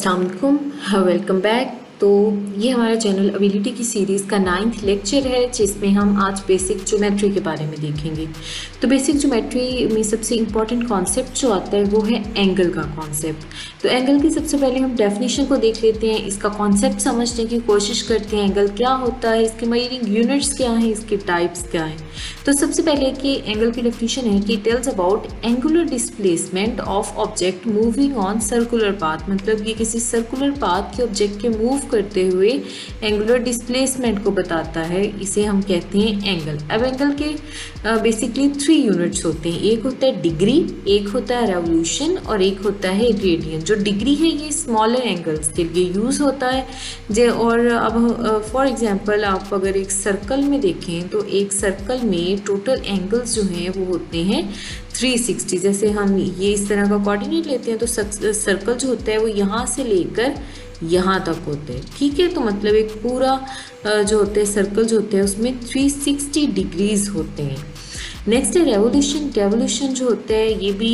अस्सलाम वालेकुम, welcome back. तो ये हमारा जनरल एबिलिटी की सीरीज़ का 9th लेक्चर है जिसमें हम आज बेसिक ज्योमेट्री के बारे में देखेंगे। तो बेसिक ज्योमेट्री में सबसे इम्पॉर्टेंट कॉन्सेप्ट जो आता है वो है एंगल का कॉन्सेप्ट। तो एंगल की सबसे पहले हम डेफिनेशन को देख लेते हैं, इसका कॉन्सेप्ट समझने की कोशिश करते हैं। एंगल क्या होता है, इसके मेजरिंग यूनिट्स क्या हैं, इसके टाइप्स क्या हैं। तो सबसे पहले कि एंगल की डेफिनेशन है कि tells about angular displacement of object moving on circular path. मतलब ये किसी सर्कुलर पाथ के ऑब्जेक्ट के मूव करते हुए एंगुलर डिस्प्लेसमेंट को बताता है, इसे हम कहते हैं एंगल। अब एंगल के बेसिकली 3 यूनिट्स होते हैं, एक होता है डिग्री, एक होता है रेवोल्यूशन और एक होता है रेडियन। जो डिग्री है ये स्मॉलर एंगल्स के लिए यूज़ होता है। और अब फॉर एग्जांपल आप अगर एक सर्कल में देखें तो एक सर्कल में टोटल एंगल्स जो हैं वो होते हैं 360। जैसे हम ये इस तरह का कोऑर्डिनेट लेते हैं तो सर्कल जो होता है वो यहाँ से लेकर यहाँ तक होते हैं, ठीक है। तो मतलब एक पूरा जो होते हैं सर्कल जो होते हैं उसमें 360 डिग्रीज होते हैं। नेक्स्ट है रेवोल्यूशन। रेवोल्यूशन जो होता है ये भी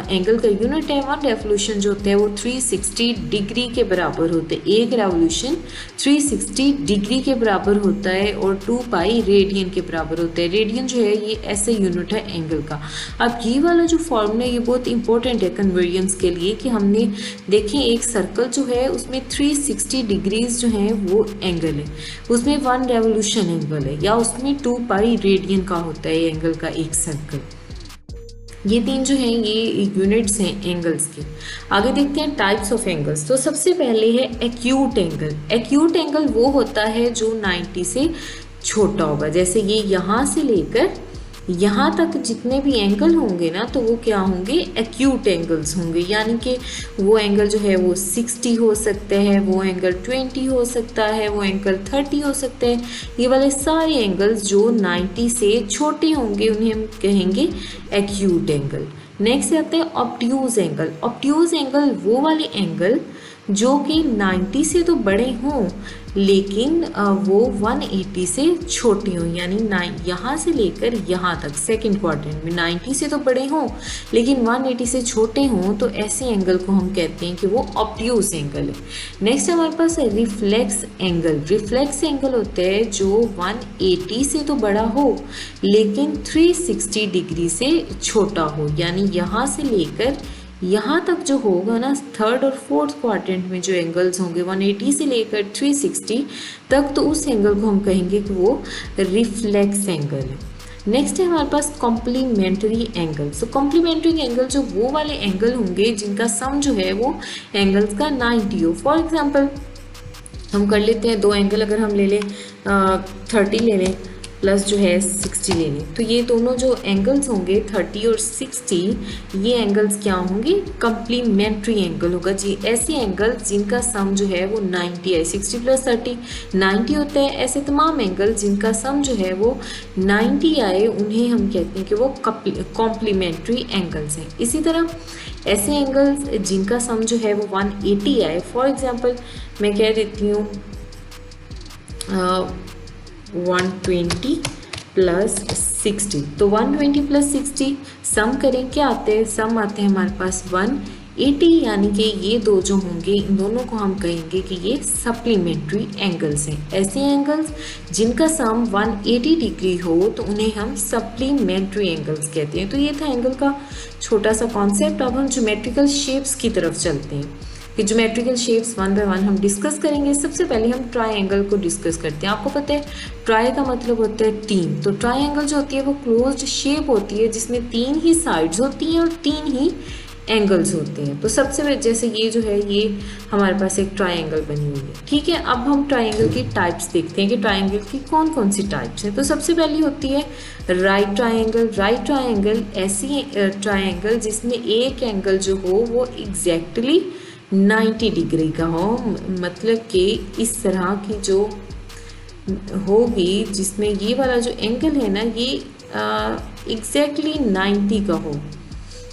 एंगल का यूनिट है। 1 रेवोल्यूशन जो होता है वो 360 डिग्री के बराबर होते हैं। एक रेवोल्यूशन 360 डिग्री के बराबर होता है और 2 पाई रेडियन के बराबर होता है। रेडियन जो है ये ऐसे यूनिट है एंगल का। अब ये वाला जो फॉर्मूला ये बहुत इंपॉर्टेंट है कन्वर्जेंस के लिए कि हमने देखें एक सर्कल जो है उसमें 360 डिग्रीज जो हैं वो एंगल है, उसमें 1 रेवोल्यूशन एंगल है या उसमें 2 पाई रेडियन का होता है एंगल का एक सर्कल। ये 3 जो हैं ये यूनिट्स हैं एंगल्स के। आगे देखते हैं टाइप्स ऑफ एंगल्स। तो सबसे पहले है एक्यूट एंगल। एक्यूट एंगल वो होता है जो 90 से छोटा होगा। जैसे ये यहाँ से लेकर यहाँ तक जितने भी एंगल होंगे ना तो वो क्या होंगे, एक्यूट एंगल्स होंगे। यानी कि वो एंगल जो है वो 60 हो सकते हैं, वो एंगल 20 हो सकता है, वो एंगल 30 हो सकते हैं। ये वाले सारे एंगल्स जो 90 से छोटे होंगे उन्हें हम कहेंगे एक्यूट एंगल। नेक्स्ट आते हैं ऑब्ट्यूज एंगल। ऑब्ट्यूज एंगल वो वाले एंगल जो कि 90 से तो बड़े हों लेकिन वो 180 से छोटी हों। यानी यहाँ से लेकर यहाँ तक सेकंड क्वाड्रेंट में 90 से तो बड़े हों लेकिन 180 से छोटे हों, तो ऐसे एंगल को हम कहते हैं कि वो ऑब्ट्यूज एंगल है। नेक्स्ट हमारे पास है रिफ्लेक्स एंगल। रिफ्लेक्स एंगल होता है जो 180 से तो बड़ा हो लेकिन 360 डिग्री से छोटा हो। यानी यहाँ से लेकर यहाँ तक जो होगा ना थर्ड और फोर्थ क्वाड्रेंट में जो एंगल्स होंगे 180 से लेकर 360 तक, तो उस एंगल को हम कहेंगे कि वो रिफ्लेक्स एंगल है। नेक्स्ट है हमारे पास कॉम्प्लीमेंट्री एंगल। सो कॉम्प्लीमेंट्री एंगल जो वो वाले एंगल होंगे जिनका सम जो है वो एंगल्स का 90 हो। फॉर एग्जाम्पल हम कर लेते हैं 2 एंगल अगर हम ले लें 30 ले लें प्लस जो है 60 ले लें, तो ये दोनों जो एंगल्स होंगे 30 और 60 ये एंगल्स क्या होंगे, कम्प्लीमेंट्री एंगल होगा जी। ऐसे एंगल्स जिनका सम जो है वो 90 है। 60 प्लस 30 90 होता है। ऐसे तमाम एंगल जिनका सम जो है वो 90 आए उन्हें हम कहते हैं कि वो कॉम्प्लीमेंट्री एंगल्स हैं। इसी तरह ऐसे एंगल्स जिनका सम जो है वो 180 आए, फॉर एग्जाम्पल मैं कह देती हूँ 120 प्लस 60। तो 120 प्लस 60 सम करें क्या आते हैं, सम आते हैं हमारे पास 180। यानी कि ये दो जो होंगे इन दोनों को हम कहेंगे कि ये सप्लीमेंट्री एंगल्स हैं। ऐसे एंगल्स जिनका सम 180 डिग्री हो तो उन्हें हम सप्लीमेंट्री एंगल्स कहते हैं। तो ये था एंगल का छोटा सा कॉन्सेप्ट। अब हम ज्योमेट्रिकल शेप्स की तरफ चलते हैं कि ज्योमेट्रिकल शेप्स 1 बाय 1 हम डिस्कस करेंगे। सबसे पहले हम ट्रायंगल को डिस्कस करते हैं। आपको पता है ट्राई का मतलब होता है 3। तो ट्रायंगल जो होती है वो क्लोज्ड शेप होती है जिसमें 3 ही साइड्स होती हैं और 3 ही एंगल्स होते हैं। तो सबसे जैसे ये जो है ये हमारे पास एक ट्रायंगल बनी हुई है, ठीक है। अब हम ट्रायंगल की टाइप्स देखते हैं कि ट्रायंगल की कौन कौन सी टाइप्स हैं। तो सबसे पहली होती है राइट ट्रायंगल। राइट ट्रायंगल ऐसी ट्रायंगल जिसमें एक एंगल जो हो वो एग्जैक्टली 90 डिग्री का हो। मतलब कि इस तरह की जो होगी जिसमें ये वाला जो एंगल है ना ये एग्जैक्टली 90 का हो,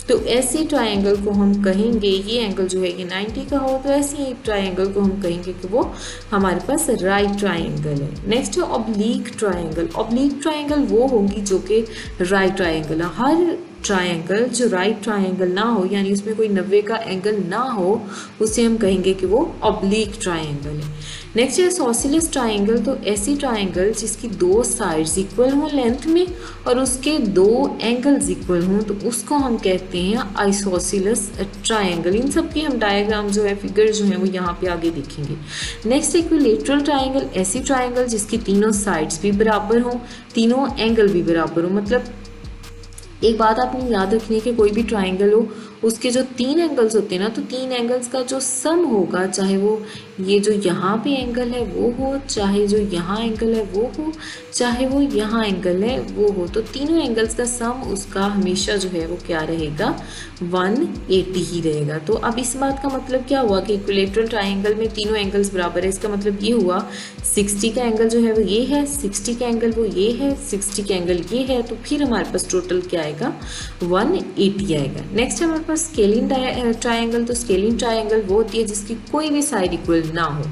तो ऐसे ट्रायंगल को हम कहेंगे, ये एंगल जो है ये 90 का हो तो ऐसे ट्रायंगल को हम कहेंगे कि वो हमारे पास राइट ट्रायंगल है। नेक्स्ट है ऑब्लीक ट्रायंगल। ऑब्लीक ट्रायंगल वो होगी जो कि राइट ट्रायंगल है। हर ट्रायंगल जो राइट ट्रायंगल ना हो, यानी उसमें कोई 90 का एंगल ना हो, उसे हम कहेंगे कि वो ऑब्लिक ट्रायंगल है। नेक्स्ट है आइसोसेलेस ट्रायंगल। तो ऐसी ट्रायंगल जिसकी दो साइड्स इक्वल हों लेंथ में और उसके दो एंगल्स इक्वल हों, तो उसको हम कहते हैं आइसोसेलेस ट्रायंगल। इन सब की हम डायग्राम जो है, फिगर जो है वो यहाँ पे आगे देखेंगे। नेक्स्ट इक्विलेटरल ट्रायंगल, ऐसी ट्रायंगल जिसकी तीनों साइड्स भी बराबर हों, तीनों एंगल भी बराबर हो। मतलब एक बात आपने याद रखनी है कि कोई भी ट्राइंगल हो, उसके जो तीन एंगल्स होते हैं ना, तो तीन एंगल्स का जो सम होगा, चाहे वो ये जो यहाँ पे एंगल है वो हो, चाहे जो यहाँ एंगल है वो हो, चाहे वो यहाँ एंगल है वो हो, तो तीनों एंगल्स का सम उसका हमेशा जो है वो क्या रहेगा, 180 ही रहेगा। तो अब इस बात का मतलब क्या हुआ कि इक्विलेटरल ट्राइंगल में तीनों एंगल्स बराबर है। इसका मतलब ये हुआ 60 का एंगल जो है वो ये है, 60 का एंगल वो ये है, 60 का एंगल ये है, तो फिर हमारे पास टोटल क्या आएगा, 180 आएगा। नेक्स्ट हमारे पास स्केलिंग ट्रायंगल। तो स्केलिंग ट्रायंगल वो होती है जिसकी कोई भी साइड इक्वल ना हो।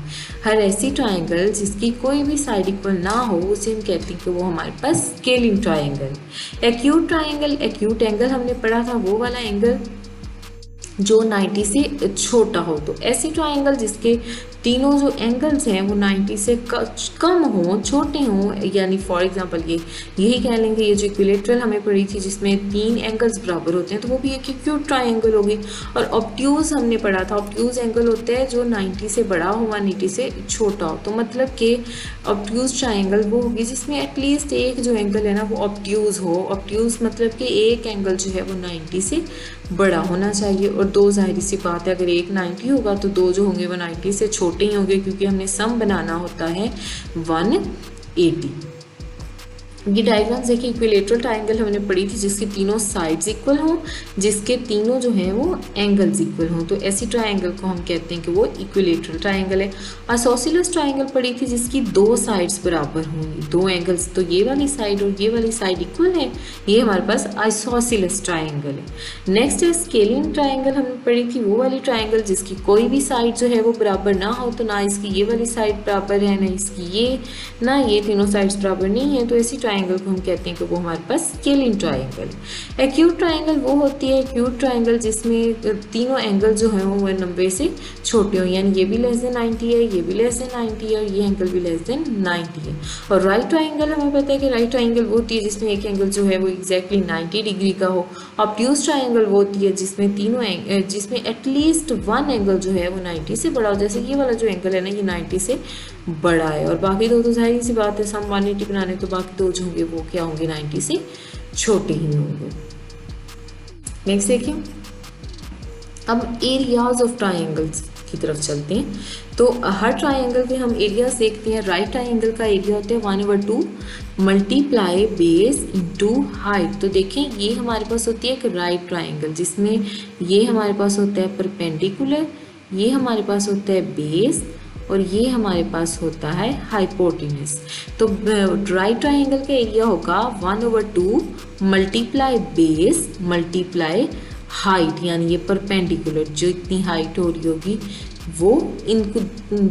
हर ऐसी ट्रायंगल जिसकी कोई भी साइड इक्वल ना हो उसे हम कहते हैं कि वो हमारे पास scaling triangle. Acute triangle, acute angle हमने पढ़ा था वो वाला एंगल जो 90 से छोटा हो। तो ऐसी ट्रायंगल जिसके तीनों जो एंगल्स हैं वो 90 से कम हो, छोटे हों, यानी फॉर एग्जांपल ये यही कह लेंगे, ये जो इक्विलेटरल हमें पढ़ी थी जिसमें तीन एंगल्स बराबर होते हैं, तो वो भी एक एक्यूट ट्रायंगल होगी। और ऑब्ट्यूज हमने पढ़ा था, ऑब्ट्यूज एंगल होता है जो 90 से बड़ा हो, 180 से छोटा हो। तो मतलब कि ऑब्ट्यूज ट्रायंगल वो होगी जिसमें एटलीस्ट एक जो एंगल है ना वो ऑब्ट्यूज हो। ऑब्ट्यूज मतलब कि एक एंगल जो है वो 90 से बड़ा होना चाहिए, और दो जाहिर सी बात है, अगर एक 90 होगा तो दो जो होंगे वो 90 से छोटे ही होंगे, क्योंकि हमने सम बनाना होता है 180। ये डायग्राम्स देखिए, इक्विलेटरल ट्रायंगल हमने पढ़ी थी जिसके तीनों साइड्स इक्वल हों, जिसके तीनों जो हैं वो एंगल्स इक्वल हों, तो ऐसी ट्रायंगल को हम कहते हैं कि वो इक्विलेटरल ट्रायंगल है। आइसोसेलेस ट्रायंगल पढ़ी थी जिसकी दो साइड्स बराबर होंगी, दो एंगल्स, तो ये वाली साइड और ये वाली साइड इक्वल है, ये हमारे पास आइसोसेलेस ट्रायंगल है। नेक्स्ट है स्केलिंग ट्रायंगल। हमने पढ़ी थी वो वाली ट्रायंगल जिसकी कोई भी साइड जो है वो बराबर ना हो, तो ना इसकी ये वाली साइड बराबर है, ना इसकी ये, ना ये तीनों साइड्स बराबर नहीं है, तो ऐसी ट्रायंगल को हम कहते हैं कि वो हमारे पास स्केलिंग ट्रायंगल। एक्यूट ट्रायंगल वो होती है एक्यूट ट्रायंगल जिसमें तीनों एंगल जो है वो 90 से छोटे हो, यानी ये भी लेस देन 90 है, ये भी लेस देन 90 है, और ये एंगल भी लेस देन 90 है। और राइट ट्रायंगल हमें पता है कि राइट ट्रायंगल वो होती है जिसमें एक एंगल जो है वो एग्जैक्टली 90 डिग्री का हो। ऑब्ट्यूज ट्रायंगल वो होती है जिसमें तीनों जिसमें एटलीस्ट वन एंगल जो है वो 90 से बड़ा हो, जैसे ये वाला जो एंगल है ना ये 90 से बड़ा है, और बाकी दो तो जाहिर सी बात है सम 180 बनाने, तो बाकी दो जो होंगे वो क्या होंगे, 90 से छोटे ही होंगे। नेक्स्ट देखिए, अब एरियाज ऑफ ट्रायंगल्स की तरफ चलते हैं। तो हर ट्रायंगल के हम एरियाज देखते हैं। राइट ट्रायंगल का एरिया होता है 1/2 मल्टीप्लाई बेस इंटू हाइट। तो देखें ये हमारे पास होती है एक राइट ट्रायंगल जिसमें ये हमारे पास होता है परपेंडिकुलर, ये हमारे पास होता है बेस, और ये हमारे पास होता है हाइपोटेन्यूज। तो राइट ट्रायंगल का एरिया होगा 1/2 मल्टीप्लाई बेस मल्टीप्लाई हाइट, यानी ये परपेंडिकुलर जो इतनी हाइट हो रही होगी वो इनको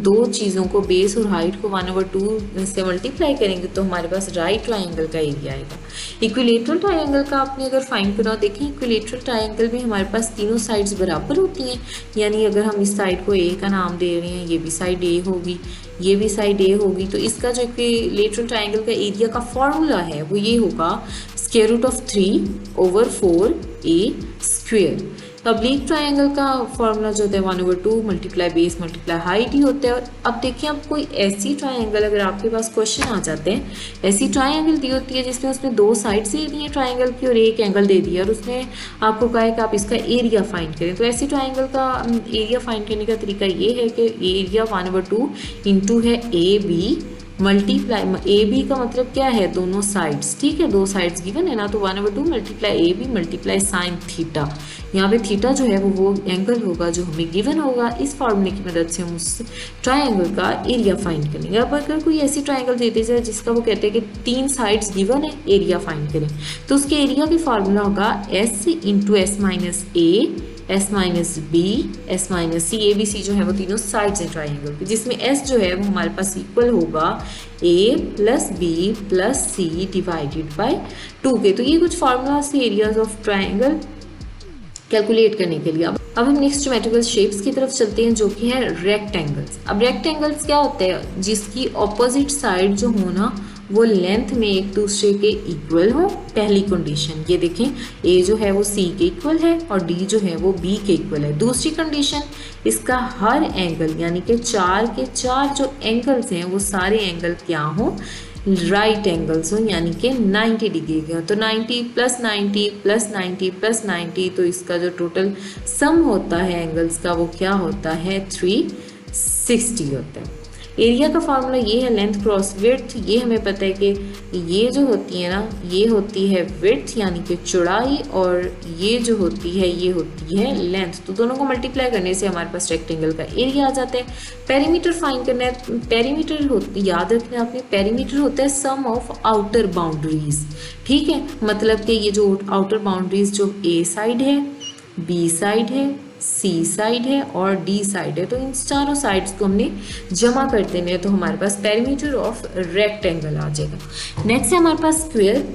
दो चीज़ों को बेस और हाइट को 1/2 से मल्टीप्लाई करेंगे तो हमारे पास राइट ट्रायंगल का एरिया आएगा। इक्विलेटरल ट्रायंगल का आपने अगर फाइंड करा, देखें इक्विलेटरल ट्रायंगल में हमारे पास तीनों साइड्स बराबर होती हैं, यानी अगर हम इस साइड को ए का नाम दे रहे हैं, ये भी साइड ए होगी, ये भी साइड ए होगी, तो इसका जो इक्विलेटरल ट्रायंगल का एरिया का फॉर्मूला है वो ये होगा √3/4a²। ऑब्लिक ट्रायंगल का फॉर्मूला जो होता है 1/2 मल्टीप्लाई बेस मल्टीप्लाई हाइट ही होता है। अब देखिए, अब कोई ऐसी ट्रायंगल अगर आपके पास क्वेश्चन आ जाते हैं, ऐसी ट्रायंगल दी होती है जिसमें उसने दो साइड्स दे दी है ट्रायंगल की और एक एंगल दे दिया, और उसने आपको कहा है कि आप इसका एरिया फाइंड करें, तो ऐसी ट्रायंगल का एरिया फाइंड करने का तरीका ये है कि एरिया 1/2 इंटू है A B multiply, A B का मतलब क्या है, दोनों साइड्स, ठीक है, दो साइड्स गिवन है ना, तो 1/2 multiply A B multiply sine theta. यहाँ पे थीटा जो है वो एंगल होगा जो हमें गिवन होगा। इस फार्मूले की मदद से हम उस ट्रायंगल का एरिया फाइंड करेंगे। अब अगर कोई ऐसी ट्रायंगल देते जाए जिसका वो कहते हैं कि तीन साइड्स गिवन है, एरिया फाइंड करें, तो उसके एरिया की फार्मूला होगा s × s - a S minus B, S minus C, A B C जो है वो तीनों साइड्स हैं ट्राइंगल की, जिसमें एस जो है वो हमारे पास इक्वल होगा A plus B plus C divided by 2 के। तो ये कुछ फार्मूलाज थे एरियाज ऑफ ट्राइंगल कैलकुलेट करने के लिए। अब हम नेक्स्ट ज्योमेट्रिकल शेप्स की तरफ चलते हैं, जो कि है रेक्टेंगल्स। अब रेक्टेंगल्स क्या होते हैं? जिसकी ऑपोजिट साइड जो हो ना वो लेंथ में एक दूसरे के इक्वल हो, पहली कंडीशन। ये देखें, ए जो है वो सी के इक्वल है और डी जो है वो बी के इक्वल है। दूसरी कंडीशन, इसका हर एंगल यानी कि 4 के 4 जो एंगल्स हैं वो सारे एंगल क्या हो? राइट एंगल्स हो, यानी कि 90 डिग्री के हो। तो 90 प्लस 90 प्लस 90 प्लस 90, तो इसका जो टोटल सम होता है एंगल्स का वो क्या होता है? 360 होता है। एरिया का फार्मूला ये है लेंथ क्रॉस विड्थ। ये हमें पता है कि ये जो होती है ना, ये होती है विड्थ यानी कि चौड़ाई, और ये जो होती है ये होती है लेंथ। तो दोनों को मल्टीप्लाई करने से हमारे पास रेक्टेंगल का एरिया आ जाता है। पेरीमीटर फाइंड करना है। पेरीमीटर याद रखना आपने, पेरीमीटर होता है सम ऑफ आउटर बाउंड्रीज। ठीक है, मतलब कि ये जो आउटर बाउंड्रीज जो ए साइड है, बी साइड है, सी साइड है और डी साइड है, तो इन चारों साइड्स को हमने जमा कर देने हैं, तो हमारे पास पेरीमीटर ऑफ रेक्टेंगल आ जाएगा। नेक्स्ट है हमारे पास स्क्वायर।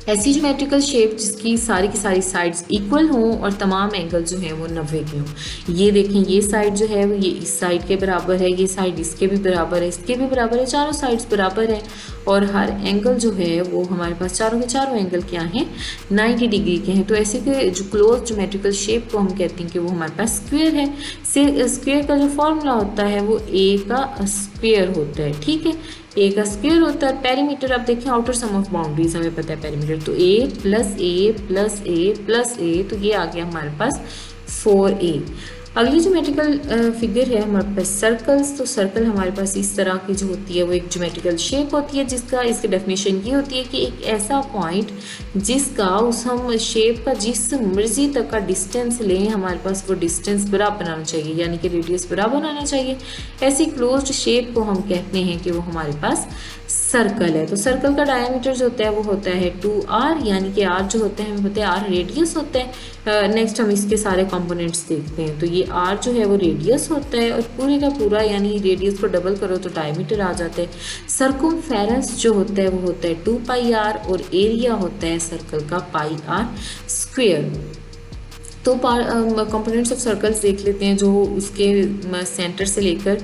ऐसी ज्योमेट्रिकल शेप जिसकी सारी की सारी साइड्स इक्वल हों और तमाम एंगल जो है वो 90 के हों। ये देखें, ये साइड जो है वो ये इस साइड के बराबर है, ये साइड इसके भी बराबर है, इसके भी बराबर है, चारों साइड्स बराबर है और हर एंगल जो है वो हमारे पास चारों के चारों एंगल क्या हैं? 90 डिग्री के हैं। तो ऐसे के जो क्लोज ज्योमेट्रिकल शेप को हम कहते हैं कि वो हमारे पास स्क्वायर है। स्क्वायर का जो फॉर्मूला होता है वो ए का स्क्वायर होता है। ठीक है, ए का स्क्वायर होता है। पेरीमीटर, अब देखिए आउटर सम ऑफ बाउंड्रीज हमें पता है पेरीमीटर, तो ए प्लस ए प्लस ए प्लस ए, तो ये आ गया हमारे पास 4a। अगली ज्योमेट्रिकल फिगर है हमारे पास सर्कल्स। तो सर्कल हमारे पास इस तरह की जो होती है वो एक ज्योमेट्रिकल शेप होती है, जिसका इसकी डेफिनेशन ये होती है कि एक ऐसा पॉइंट जिसका उस हम शेप का जिस मर्जी तक का डिस्टेंस लें, हमारे पास वो डिस्टेंस बराबर आना चाहिए, यानी कि रेडियस बराबर आना चाहिए। ऐसी क्लोज्ड शेप को हम कहते हैं कि वो हमारे पास सर्कल है। तो सर्कल का डायमीटर जो होता है वो होता है 2r, यानी कि r जो होता है हमें पता है r रेडियस होता है। नेक्स्ट हम इसके सारे कंपोनेंट्स देखते हैं। तो ये r जो है वो रेडियस होता है और पूरे का पूरा यानी रेडियस को डबल करो तो डायमीटर आ जाता है। सर्कमफेरेंस जो होता है वो होता है 2πr और एरिया होता है सर्कल का πr स्क्वायर। तो कंपोनेंट्स ऑफ सर्कल्स देख लेते हैं। जो उसके सेंटर से लेकर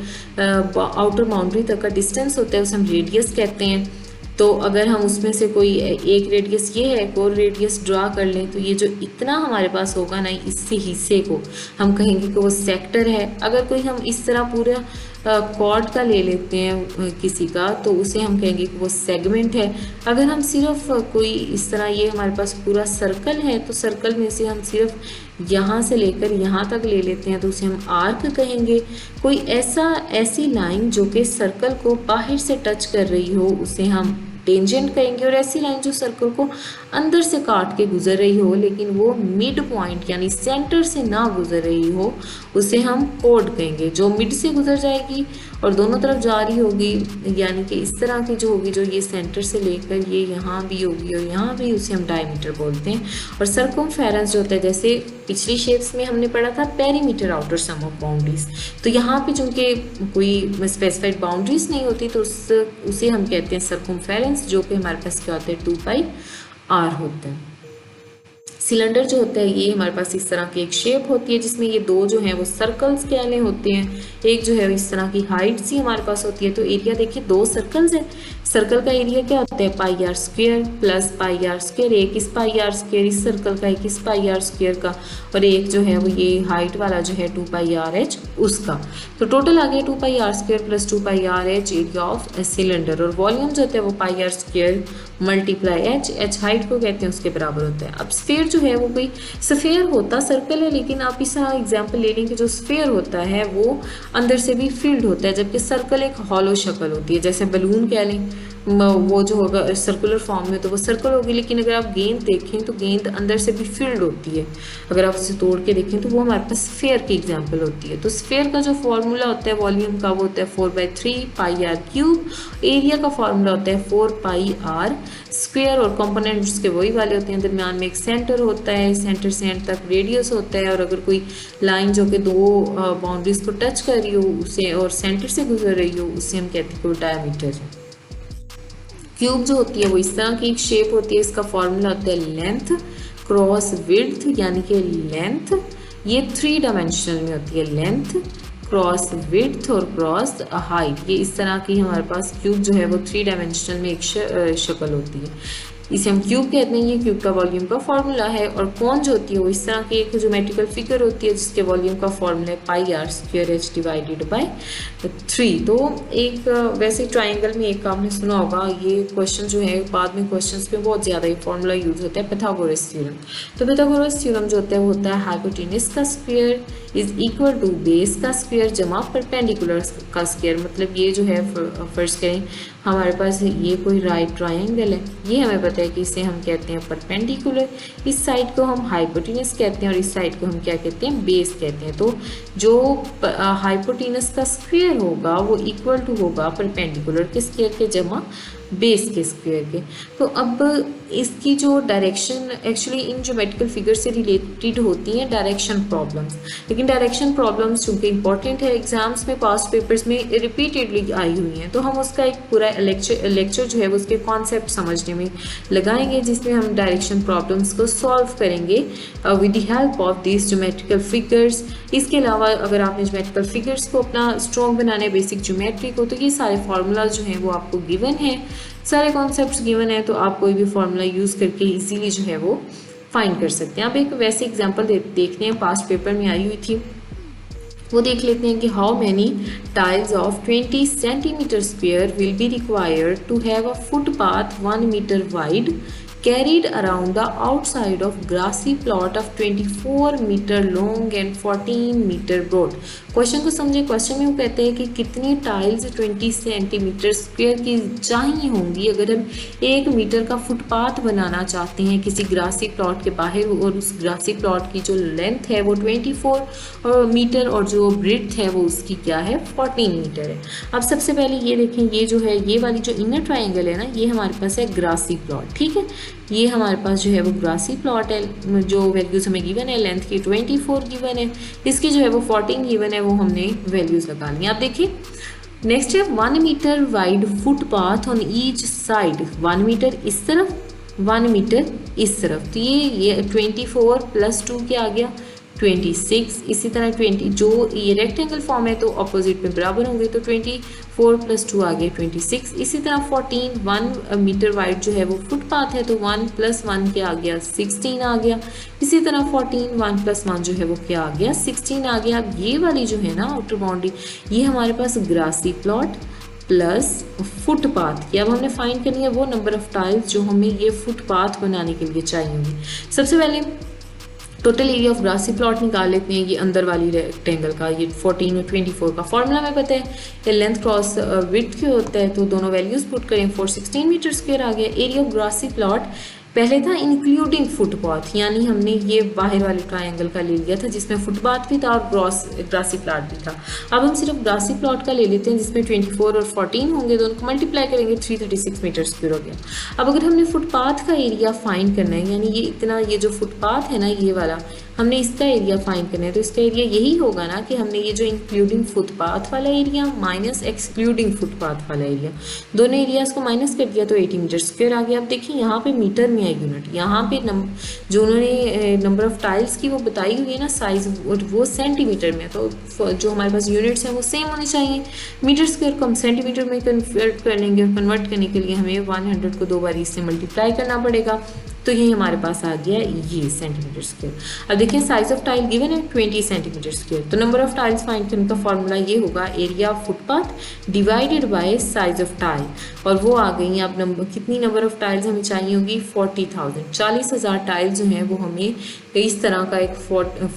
आउटर बाउंड्री तक का डिस्टेंस होता है उसे हम रेडियस कहते हैं। तो अगर हम उसमें से कोई एक रेडियस ये है, एक और रेडियस ड्रा कर लें, तो ये जो इतना हमारे पास होगा ना, इसी हिस्से को हम कहेंगे कि वो सेक्टर है। अगर कोई हम इस तरह पूरा कॉर्ड का ले लेते हैं किसी का, तो उसे हम कहेंगे कि वो सेगमेंट है। अगर हम सिर्फ कोई इस तरह, ये हमारे पास पूरा सर्कल है, तो सर्कल में से हम सिर्फ यहाँ से लेकर यहाँ तक ले लेते हैं, तो उसे हम आर्क कहेंगे। कोई ऐसी लाइन जो कि सर्कल को बाहर से टच कर रही हो उसे हम टेंजेंट कहेंगे, और ऐसी लाइन जो सर्कल को अंदर से काट के गुजर रही हो लेकिन वो मिड पॉइंट यानी सेंटर से ना गुजर रही हो उसे हम कोड कहेंगे। जो मिड से गुजर जाएगी और दोनों तरफ जा रही होगी, यानी कि इस तरह की जो होगी, जो ये सेंटर से लेकर ये यहाँ भी होगी और यहाँ भी, उसे हम डायमीटर बोलते हैं। और सर्कमफेरेंस जो होता है, जैसे पिछली शेप्स में हमने पढ़ा था perimeter outer sum of boundaries, तो यहाँ पे चूँकि कोई स्पेसिफाइड बाउंड्रीज नहीं होती तो उसे हम कहते हैं सर्कमफेरेंस, जो कि हमारे पास क्या होता है 2πr होता है। सिलेंडर जो होता है ये हमारे पास इस तरह की एक शेप होती है जिसमें ये दो जो हैं वो सर्कल्स के आले होते हैं। एक जो है इस तरह की हाइट सी हमारे पास होती है। तो एरिया देखिए, दो सर्कल्स हैं, सर्कल का एरिया क्या होता है πr square plus πr square. एक इस πr स्क्वायर इस सर्कल का, एक इस πr स्क्वायर का, और एक जो है वो ये हाइट वाला जो है 2πrh उसका। तो टोटल आ गया 2πr square plus 2πrh area of cylinder. और वॉल्यूम जो होता है वो πr square multiply h height को कहते हैं उसके बराबर होता है। अब स्फीयर जो है वो कोई स्फीयर होता सर्कल है, लेकिन आप इस एग्जाम्पल ले लें कि जो स्फीयर होता है वो अंदर से भी फिल्ड होता है, जबकि सर्कल एक हॉलो शक्ल होती है, जैसे बलून कह लें। वो जो होगा सर्कुलर फॉर्म में तो वो सर्कल होगी, लेकिन अगर आप गेंद देखें तो गेंद अंदर से भी फिल्ड होती है। अगर आप उसे तोड़ के देखें तो वो हमारे पास स्फेयर की एग्जांपल होती है। तो स्फेयर का जो फॉर्मूला होता है वॉल्यूम का वो होता है 4/3 पाई आर क्यूब। एरिया का फॉर्मूला होता है 4 पाई आर स्क्वायर, और कंपोनेंट्स के वही वाले होते हैं। दरमियान में एक सेंटर होता है, सेंटर से एंड तक रेडियस होता है, और अगर कोई लाइन जो कि दो बाउंड्रीज को टच कर रही हो उसे और सेंटर से गुजर रही हो उसे हम कहते हैं कि वो डायमीटर है। क्यूब जो होती है वो इस तरह की एक शेप होती है, इसका फॉर्मूला होता है लेंथ क्रॉस विड्थ, यानी कि लेंथ ये 3 डायमेंशनल में होती है, लेंथ क्रॉस विड्थ और क्रॉस हाइट। ये इस तरह की हमारे पास क्यूब जो है वो 3 डायमेंशनल में एक शक्ल होती है, इसे हम क्यूब कहते हैं। ये क्यूब का वॉल्यूम का फॉर्मूला है। और कौन जो होती है वो इस तरह की एक ज्योमेट्रिकल फिगर होती है जिसके वॉल्यूम का फॉर्मूला है pi R square H divided by 3। तो एक वैसे ट्राइंगल में एक आपने सुना होगा, ये क्वेश्चन जो है बाद में क्वेश्चंस में बहुत ज़्यादा ये फॉर्मूला यूज होता है, पाइथागोरस थ्योरम। तो पाइथागोरस थ्योरम जो होता है वो होता है हाइपोटेनस का square is equal to base का स्क्वायर जमा परपेंडिकुलर का स्क्वायर। मतलब ये जो है फर्स्ट करें हमारे पास ये कोई राइट ट्रायंगल है, ये हमें पता है कि इसे हम कहते हैं परपेंडिकुलर, इस साइड को हम हाइपोटेनस कहते हैं और इस साइड को हम क्या कहते हैं, बेस कहते हैं। तो जो हाइपोटेनस का स्क्वायर होगा वो इक्वल टू होगा परपेंडिकुलर के स्क्वायर के जमा बेस के स्क्वायर के। तो अब इसकी जो direction actually in geometrical figure से रिलेटेड होती हैं डायरेक्शन प्रॉब्लम्स, लेकिन डायरेक्शन प्रॉब्लम्स चूँकि इंपॉर्टेंट है एग्जाम्स में पास्ट पेपर्स में रिपीटेडली आई हुई हैं, तो हम उसका एक पूरा लेक्चर जो है वो उसके कॉन्सेप्ट समझने में लगाएंगे, जिसमें हम डायरेक्शन प्रॉब्लम्स को सॉल्व करेंगे with the help of this geometrical figures. इसके अलावा अगर आपने ज्योमेट्रिकल फिगर्स को अपना स्ट्रॉन्ग बनाना है बेसिक ज्योमेट्री को, तो ये सारे फार्मूलाज जो हैं वो आपको गिवन है, सारे कॉन्सेप्ट्स गिवन है, तो आप कोई भी फार्मूला यूज़ करके इजीली जो है वो फाइंड कर सकते हैं। आप एक वैसे एग्जांपल देखते हैं पास्ट पेपर में आई हुई थी, वो देख लेते हैं कि how many tiles of 20 centimetre square will be required to have a footpath 1 metre wide carried around the outside of grassy plot of 24 meter long and 14 meter broad। Question को समझे, क्वेश्चन में वो कहते हैं कि कितनी टाइल्स 20 सेंटीमीटर स्क्वायर की चाहिए होंगी अगर हम 1 मीटर का फुटपाथ बनाना चाहते हैं किसी ग्रासी प्लॉट के बाहर, और उस ग्रासी प्लॉट की जो लेंथ है वो 24 मीटर और जो ब्रेड्थ है वो उसकी क्या है 14 मीटर है। अब सबसे पहले ये देखें, ये जो है ये वाली जो इनर ट्राइंगल है ना, ये हमारे पास है ग्रासी प्लॉट, ठीक है। ये हमारे पास जो है वो ग्रासी प्लॉट है, जो वैल्यूज़ हमें गिवन है, लेंथ की 24 गिवन है, इसकी जो है वो 14 गिवन है, वो हमने वैल्यूज़ लगानी है। आप देखिए नेक्स्ट है 1 metre wide footpath on each side, 1 metre इस तरफ 1 मीटर इस तरफ, तो ये 24 + 2 क्या आ गया 26। इसी तरह 20 जो ये रेक्टेंगल फॉर्म है तो अपोजिट में बराबर होंगे, तो 24 + 2 आ गया 26। इसी तरह 14 1 मीटर वाइड जो है वो फुटपाथ है, तो 1 + 1 क्या आ गया 16 आ गया। इसी तरह 14 1 + 1 जो है वो क्या आ गया 16 आ गया। अब ये वाली जो है ना आउटर बाउंड्री, ये हमारे पास ग्रासी प्लॉट प्लस फुटपाथ की अब हमने फाइंड करनी है वो नंबर ऑफ टाइल्स जो हमें ये फुटपाथ बनाने के लिए चाहिए होंगी। सबसे पहले total area of grassy plot निकाल लेते हैं, ये अंदर वाली रेक्टेंगल का, ये 14 और 24 का फॉर्मूला हमें पता है, ये लेंथ क्रॉस विड्थ क्यों होता है, तो दोनों वैल्यूज पुट करें 416 मीटर स्क्वायर आ गया। एरिया ऑफ ग्रासी प्लॉट पहले था इंक्लूडिंग फुटपाथ, यानी हमने ये बाहर वाले ट्रायंगल का ले लिया था जिसमें फुटपाथ भी था और ग्रासी प्लॉट भी था। अब हम सिर्फ ग्रासी प्लॉट का ले लेते हैं जिसमें 24 और 14 होंगे, दोनों को मल्टीप्लाई करेंगे 336 मीटर स्क्वायर हो गया। अब अगर हमने फुटपाथ का एरिया फाइंड करना है, यानी ये इतना, ये जो फुटपाथ है ना ये वाला, हमने इसका एरिया फाइंड करना है, तो इसका एरिया यही होगा ना कि हमने ये जो इंक्लूडिंग फुटपाथ वाला एरिया माइनस एक्सक्लूडिंग फुटपाथ वाला एरिया, दोनों एरियाज को माइनस कर दिया तो 80 मीटर स्क्वायर आ गया। अब देखिए यहाँ पे मीटर में है यूनिट, यहाँ पे जो उन्होंने नंबर ऑफ टाइल्स की वो बताई हुई है ना साइज, वो सेंटीमीटर में, तो जो हमारे पास यूनिट्स हैं वो सेम होने चाहिए। मीटर स्क्वायर को हम सेंटीमीटर में कन्वर्ट कर लेंगे, और कन्वर्ट करने के लिए हमें 100 को 2 बार इससे मल्टीप्लाई करना पड़ेगा। तो ये हमारे पास आ गया ये सेंटीमीटर स्क्वायर। अब देखिए साइज ऑफ टाइल गिवन है 20 सेंटीमीटर स्क्वायर, तो नंबर ऑफ टाइल्स फाइंड करने का फॉर्मूला ये होगा area of footpath divided by size of tile, और वो आ गई अब नंबर कितनी नंबर ऑफ टाइल्स हमें चाहिए होगी 40,000, 40,000 टाइल्स जो हैं वो हमें इस तरह का एक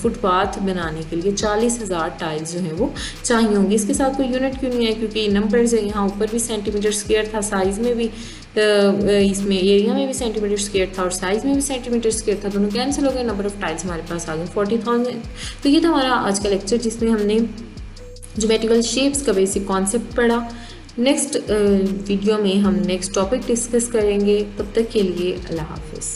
फुटपाथ बनाने के लिए 40,000 टाइल्स जो हैं वो चाहिए होंगी। इसके साथ कोई यूनिट क्यों नहीं है, क्योंकि नंबर्स है, यहाँ ऊपर भी सेंटीमीटर स्क्वायर था, साइज़ में भी इसमें एरिया में भी सेंटीमीटर स्क्वायर था और साइज़ में भी सेंटीमीटर स्क्वायर था, दोनों कैंसिल हो गए, नंबर ऑफ टाइल्स हमारे पास आ गए 40,000। तो ये था हमारा आज का लेक्चर जिसमें हमने ज्योमेट्रिकल शेप्स का बेसिक कॉन्सेप्ट पढ़ा। नेक्स्ट वीडियो में हम नेक्स्ट टॉपिक डिस्कस करेंगे, तब तक के लिए अल्लाह हाफिज़।